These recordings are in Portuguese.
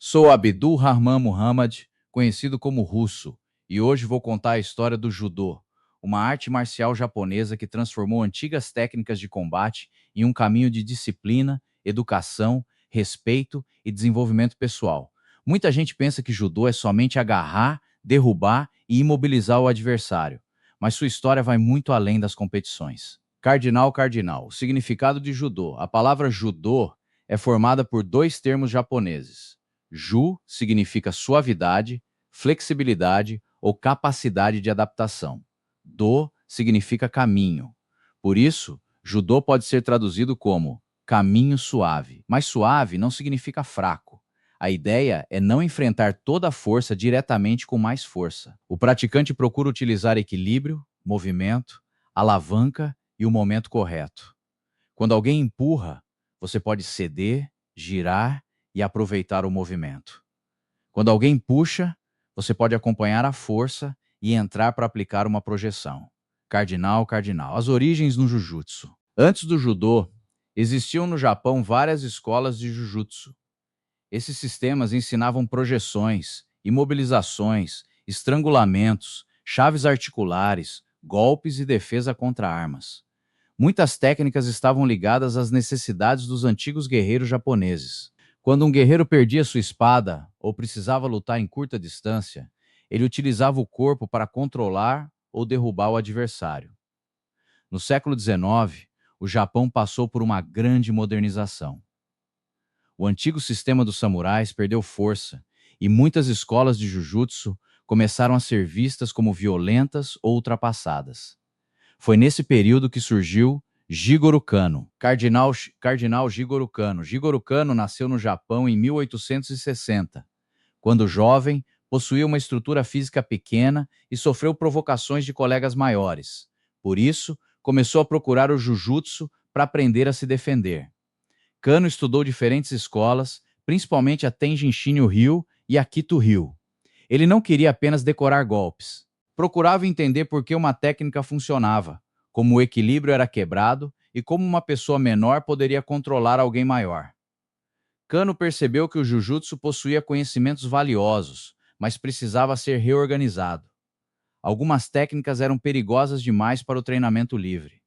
Sou Abdul Rahman Muhammad, conhecido como Russo, e hoje vou contar a história do Judô, uma arte marcial japonesa que transformou antigas técnicas de combate em um caminho de disciplina, educação, respeito e desenvolvimento pessoal. Muita gente pensa que Judô é somente agarrar, derrubar e imobilizar o adversário, mas sua história vai muito além das competições. Cardinal, o significado de Judô. A palavra Judô é formada por dois termos japoneses. Ju significa suavidade, flexibilidade ou capacidade de adaptação. Do significa caminho. Por isso, judô pode ser traduzido como caminho suave. Mas suave não significa fraco. A ideia é não enfrentar toda a força diretamente com mais força. O praticante procura utilizar equilíbrio, movimento, alavanca e o momento correto. Quando alguém empurra, você pode ceder, girar e aproveitar o movimento. Quando alguém puxa, você pode acompanhar a força e entrar para aplicar uma projeção. Cardinal. As origens no Jujutsu. Antes do judô, existiam no Japão várias escolas de Jujutsu. Esses sistemas ensinavam projeções, imobilizações, estrangulamentos, chaves articulares, golpes e defesa contra armas. Muitas técnicas estavam ligadas às necessidades dos antigos guerreiros japoneses. Quando um guerreiro perdia sua espada ou precisava lutar em curta distância, ele utilizava o corpo para controlar ou derrubar o adversário. No século XIX, o Japão passou por uma grande modernização. O antigo sistema dos samurais perdeu força e muitas escolas de Jujutsu começaram a ser vistas como violentas ou ultrapassadas. Foi nesse período que surgiu Jigoro Kano, Cardinal Jigoro Kano. Jigoro Kano nasceu no Japão em 1860. Quando jovem, possuía uma estrutura física pequena e sofreu provocações de colegas maiores. Por isso, começou a procurar o Jujutsu para aprender a se defender. Kano estudou diferentes escolas, principalmente a Tenjin Shinryu e a Kito Ryu. Ele não queria apenas decorar golpes. Procurava entender por que uma técnica funcionava, como o equilíbrio era quebrado e como uma pessoa menor poderia controlar alguém maior. Kano percebeu que o Jujutsu possuía conhecimentos valiosos, mas precisava ser reorganizado. Algumas técnicas eram perigosas demais para o treinamento livre.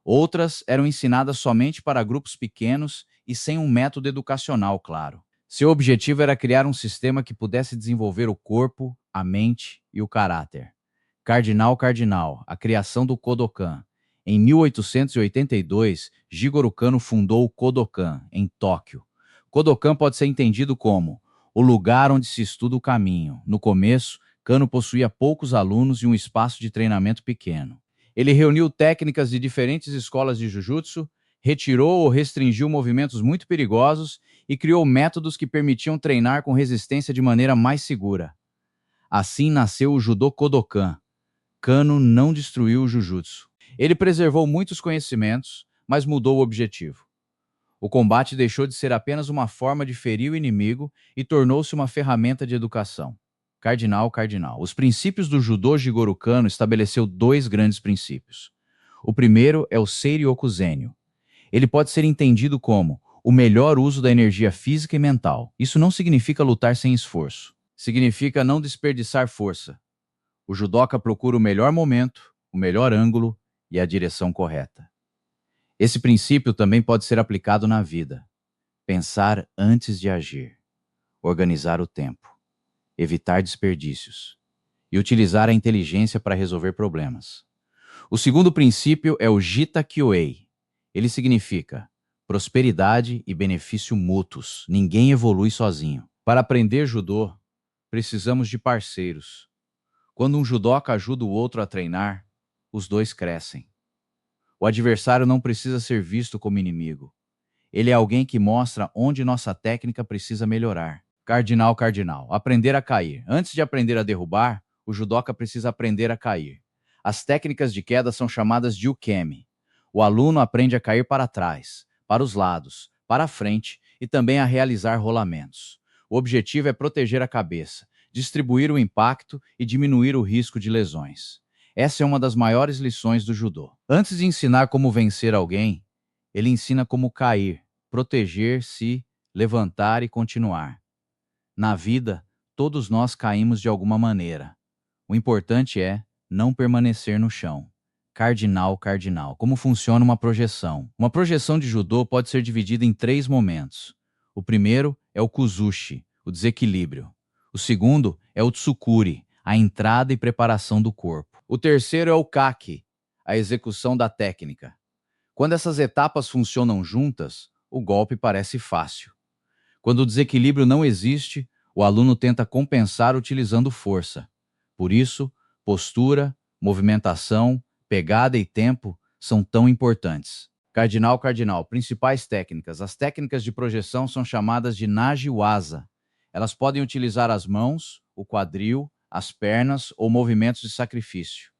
Outras eram ensinadas somente para grupos pequenos e sem um método educacional claro. Seu objetivo era criar um sistema que pudesse desenvolver o corpo, a mente e o caráter. Cardinal, a criação do Kodokan. Em 1882, Jigoro Kano fundou o Kodokan, em Tóquio. Kodokan pode ser entendido como o lugar onde se estuda o caminho. No começo, Kano possuía poucos alunos e um espaço de treinamento pequeno. Ele reuniu técnicas de diferentes escolas de Jujutsu, retirou ou restringiu movimentos muito perigosos e criou métodos que permitiam treinar com resistência de maneira mais segura. Assim nasceu o Judô Kodokan. Kano não destruiu o Jujutsu. Ele preservou muitos conhecimentos, mas mudou o objetivo. O combate deixou de ser apenas uma forma de ferir o inimigo e tornou-se uma ferramenta de educação. Cardinal. Os princípios do Judô Jigoro Kano estabeleceu dois grandes princípios. O primeiro é o Seiryoku Zenyu. Ele pode ser entendido como o melhor uso da energia física e mental. Isso não significa lutar sem esforço. Significa não desperdiçar força. O judoca procura o melhor momento, o melhor ângulo e a direção correta. Esse princípio também pode ser aplicado na vida. Pensar antes de agir, organizar o tempo, evitar desperdícios e utilizar a inteligência para resolver problemas. O segundo princípio é o Jita Kyoei. Ele significa prosperidade e benefício mútuos. Ninguém evolui sozinho. Para aprender judô, precisamos de parceiros. Quando um judoca ajuda o outro a treinar, os dois crescem. O adversário não precisa ser visto como inimigo. Ele é alguém que mostra onde nossa técnica precisa melhorar. Cardinal. Aprender a cair. Antes de aprender a derrubar, o judoca precisa aprender a cair. As técnicas de queda são chamadas de ukemi. O aluno aprende a cair para trás, para os lados, para a frente e também a realizar rolamentos. O objetivo é proteger a cabeça, distribuir o impacto e diminuir o risco de lesões. Essa é uma das maiores lições do judô. Antes de ensinar como vencer alguém, ele ensina como cair, proteger-se, levantar e continuar. Na vida, todos nós caímos de alguma maneira. O importante é não permanecer no chão. Cardinal, cardinal. Como funciona uma projeção? Uma projeção de judô pode ser dividida em 3 momentos. O primeiro é o kuzushi, o desequilíbrio. O segundo é o tsukuri, a entrada e preparação do corpo. O terceiro é o kaki, a execução da técnica. Quando essas etapas funcionam juntas, o golpe parece fácil. Quando o desequilíbrio não existe, o aluno tenta compensar utilizando força. Por isso, postura, movimentação, pegada e tempo são tão importantes. Cardinal, cardinal, principais técnicas. As técnicas de projeção são chamadas de Naji-waza. Elas podem utilizar as mãos, o quadril, as pernas ou movimentos de sacrifício.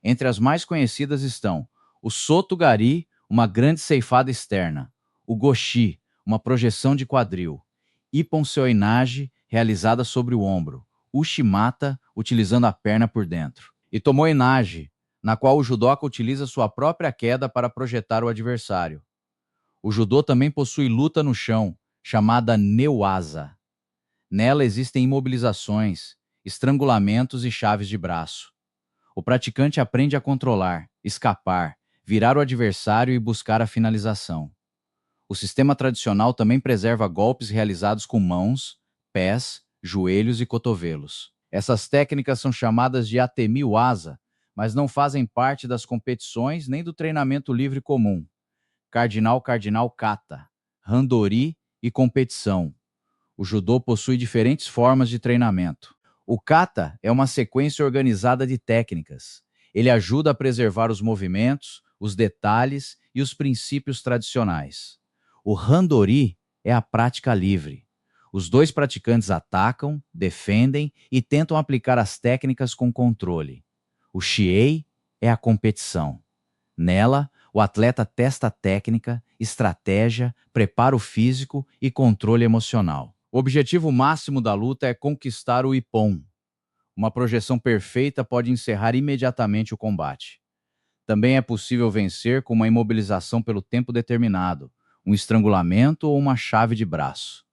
Entre as mais conhecidas estão o Soto-gari, uma grande ceifada externa, o Goshi, uma projeção de quadril, Ippon-seoi-nage, realizada sobre o ombro, Ushimata, utilizando a perna por dentro, e Tomoe-nage, na qual o judoca utiliza sua própria queda para projetar o adversário. O judô também possui luta no chão, chamada Newaza. Nela existem imobilizações, estrangulamentos e chaves de braço. O praticante aprende a controlar, escapar, virar o adversário e buscar a finalização. O sistema tradicional também preserva golpes realizados com mãos, pés, joelhos e cotovelos. Essas técnicas são chamadas de Atemi-waza, mas não fazem parte das competições nem do treinamento livre comum. Cardinal, cardinal, kata, randori e competição. O judô possui diferentes formas de treinamento. O kata é uma sequência organizada de técnicas. Ele ajuda a preservar os movimentos, os detalhes e os princípios tradicionais. O randori é a prática livre. Os dois praticantes atacam, defendem e tentam aplicar as técnicas com controle. O shiei é a competição. Nela, o atleta testa a técnica, estratégia, preparo físico e controle emocional. O objetivo máximo da luta é conquistar o ippon. Uma projeção perfeita pode encerrar imediatamente o combate. Também é possível vencer com uma imobilização pelo tempo determinado, um estrangulamento ou uma chave de braço.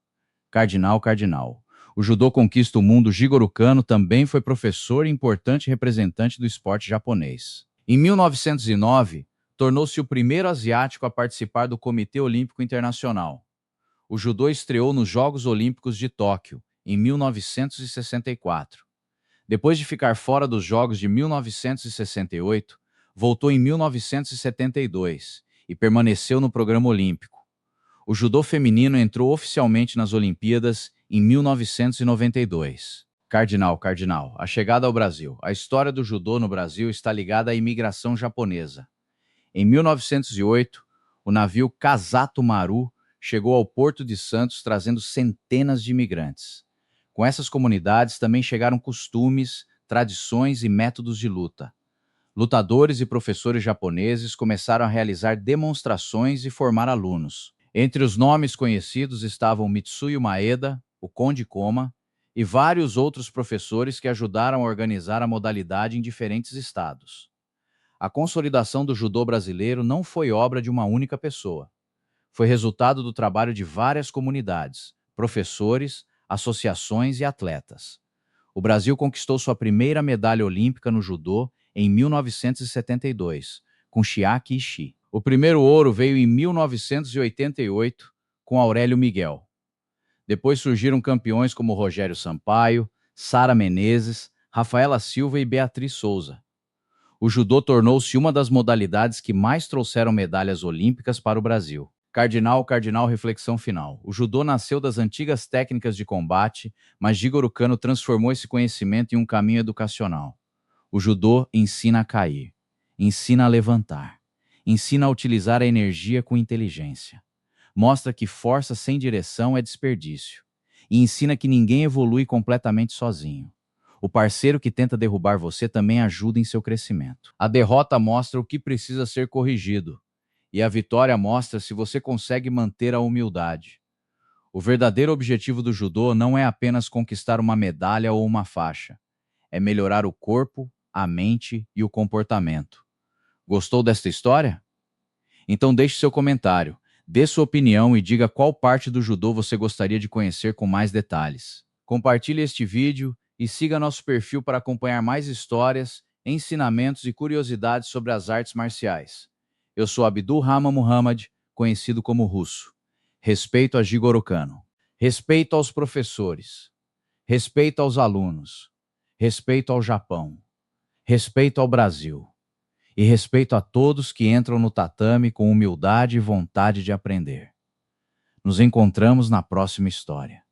Cardinal, cardinal. O judô conquista o mundo. Jigoro Kano também foi professor e importante representante do esporte japonês. Em 1909, tornou-se o primeiro asiático a participar do Comitê Olímpico Internacional. O judô estreou nos Jogos Olímpicos de Tóquio, em 1964. Depois de ficar fora dos Jogos de 1968, voltou em 1972 e permaneceu no programa olímpico. O judô feminino entrou oficialmente nas Olimpíadas em 1992. Cardinal, cardinal, a chegada ao Brasil. A história do judô no Brasil está ligada à imigração japonesa. Em 1908, o navio Kasato Maru chegou ao Porto de Santos trazendo centenas de imigrantes. Com essas comunidades também chegaram costumes, tradições e métodos de luta. Lutadores e professores japoneses começaram a realizar demonstrações e formar alunos. Entre os nomes conhecidos estavam Mitsuyo Maeda, o Conde Koma, e vários outros professores que ajudaram a organizar a modalidade em diferentes estados. A consolidação do judô brasileiro não foi obra de uma única pessoa. Foi resultado do trabalho de várias comunidades, professores, associações e atletas. O Brasil conquistou sua primeira medalha olímpica no judô em 1972, com Chiaki Ishii. O primeiro ouro veio em 1988, com Aurélio Miguel. Depois surgiram campeões como Rogério Sampaio, Sara Menezes, Rafaela Silva e Beatriz Souza. O judô tornou-se uma das modalidades que mais trouxeram medalhas olímpicas para o Brasil. Cardinal, cardinal, reflexão final. O judô nasceu das antigas técnicas de combate, mas Jigoro Kano transformou esse conhecimento em um caminho educacional. O judô ensina a cair, ensina a levantar, ensina a utilizar a energia com inteligência. Mostra que força sem direção é desperdício. E ensina que ninguém evolui completamente sozinho. O parceiro que tenta derrubar você também ajuda em seu crescimento. A derrota mostra o que precisa ser corrigido. E a vitória mostra se você consegue manter a humildade. O verdadeiro objetivo do judô não é apenas conquistar uma medalha ou uma faixa. É melhorar o corpo, a mente e o comportamento. Gostou desta história? Então deixe seu comentário, dê sua opinião e diga qual parte do judô você gostaria de conhecer com mais detalhes. Compartilhe este vídeo e siga nosso perfil para acompanhar mais histórias, ensinamentos e curiosidades sobre as artes marciais. Eu sou Abdul Rahman Muhammad, conhecido como Russo. Respeito a Jigoro Kano. Respeito aos professores. Respeito aos alunos. Respeito ao Japão. Respeito ao Brasil. E respeito a todos que entram no tatame com humildade e vontade de aprender. Nos encontramos na próxima história.